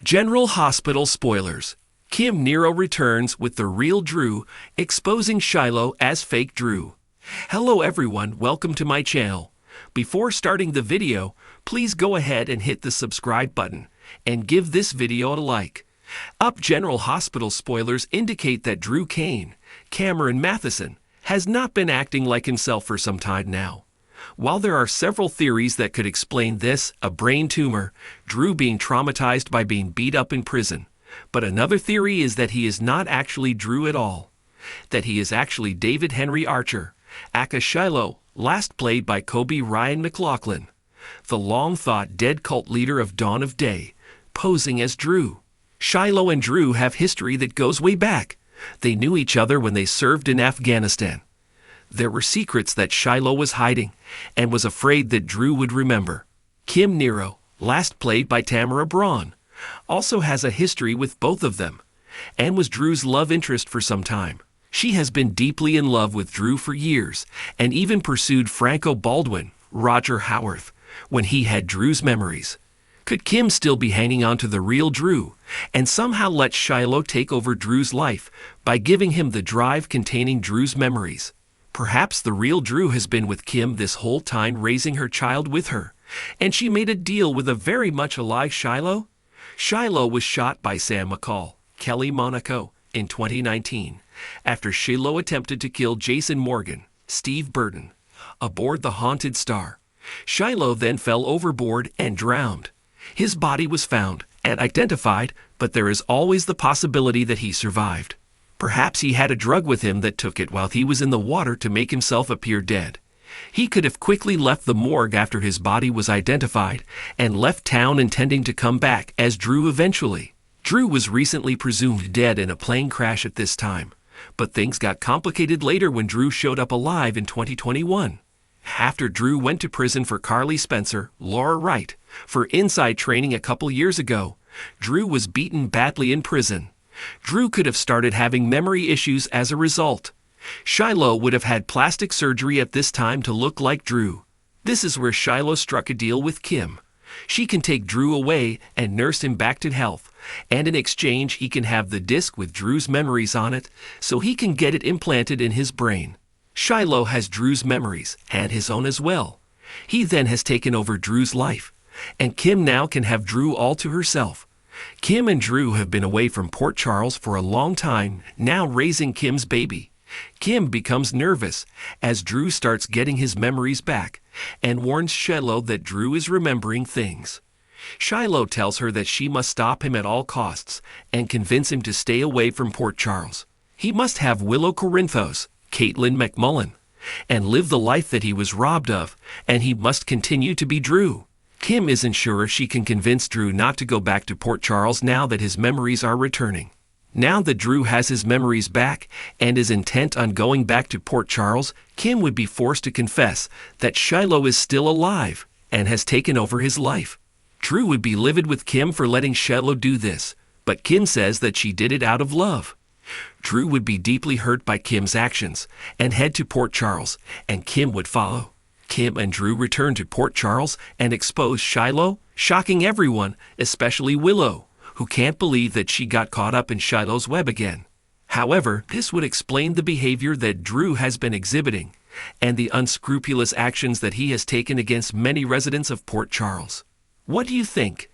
General Hospital spoilers. Kim Nero returns with the real Drew, exposing Shiloh as fake Drew. Hello everyone, welcome to my channel. Before starting the video, please go ahead and hit the subscribe button and give this video a like. General Hospital spoilers indicate that Drew Cameron Matheson, has not been acting like himself for some time now. While there are several theories that could explain this, a brain tumor, Drew being traumatized by being beat up in prison, but another theory is that he is not actually Drew at all, that he is actually David Henry Archer, aka Shiloh, last played by Kobe Ryan McLaughlin, the long-thought dead cult leader of Dawn of Day, posing as Drew. Shiloh and Drew have history that goes way back. They knew each other when they served in Afghanistan. There were secrets that Shiloh was hiding and was afraid that Drew would remember. Kim Nero, last played by Tamara Braun, also has a history with both of them and was Drew's love interest for some time. She has been deeply in love with Drew for years and even pursued Franco Baldwin, Roger Howarth, when he had Drew's memories. Could Kim still be hanging on to the real Drew and somehow let Shiloh take over Drew's life by giving him the drive containing Drew's memories? Perhaps the real Drew has been with Kim this whole time, raising her child with her, and she made a deal with a very much alive Shiloh? Shiloh was shot by Sam McCall, Kelly Monaco, in 2019, after Shiloh attempted to kill Jason Morgan, Steve Burton, aboard the Haunted Star. Shiloh then fell overboard and drowned. His body was found and identified, but there is always the possibility that he survived. Perhaps he had a drug with him that took it while he was in the water to make himself appear dead. He could have quickly left the morgue after his body was identified and left town intending to come back as Drew eventually. Drew was recently presumed dead in a plane crash at this time, but things got complicated later when Drew showed up alive in 2021. After Drew went to prison for Carly Spencer, Laura Wright, for inside training a couple years ago, Drew was beaten badly in prison. Drew could have started having memory issues as a result. Shiloh would have had plastic surgery at this time to look like Drew. This is where Shiloh struck a deal with Kim. She can take Drew away and nurse him back to health, and in exchange he can have the disc with Drew's memories on it so he can get it implanted in his brain. Shiloh has Drew's memories, and his own as well. He then has taken over Drew's life, and Kim now can have Drew all to herself. Kim and Drew have been away from Port Charles for a long time, now raising Kim's baby. Kim becomes nervous as Drew starts getting his memories back and warns Shiloh that Drew is remembering things. Shiloh tells her that she must stop him at all costs and convince him to stay away from Port Charles. He must have Willow Corinthos, Caitlin McMullen, and live the life that he was robbed of, and he must continue to be Drew. Kim isn't sure she can convince Drew not to go back to Port Charles now that his memories are returning. Now that Drew has his memories back and is intent on going back to Port Charles, Kim would be forced to confess that Shiloh is still alive and has taken over his life. Drew would be livid with Kim for letting Shiloh do this, but Kim says that she did it out of love. Drew would be deeply hurt by Kim's actions and head to Port Charles, and Kim would follow. Kim and Drew return to Port Charles and expose Shiloh, shocking everyone, especially Willow, who can't believe that she got caught up in Shiloh's web again. However, this would explain the behavior that Drew has been exhibiting and the unscrupulous actions that he has taken against many residents of Port Charles. What do you think?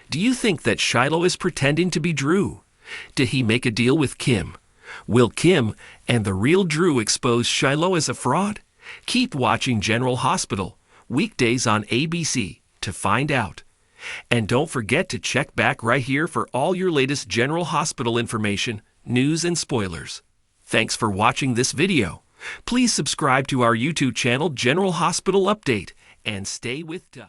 Do you think that Shiloh is pretending to be Drew? Did he make a deal with Kim? Will Kim and the real Drew expose Shiloh as a fraud? Keep watching General Hospital, weekdays on ABC, to find out. And don't forget to check back right here for all your latest General Hospital information, news, and spoilers. Thanks for watching this video. Please subscribe to our YouTube channel, General Hospital Update, and stay with us.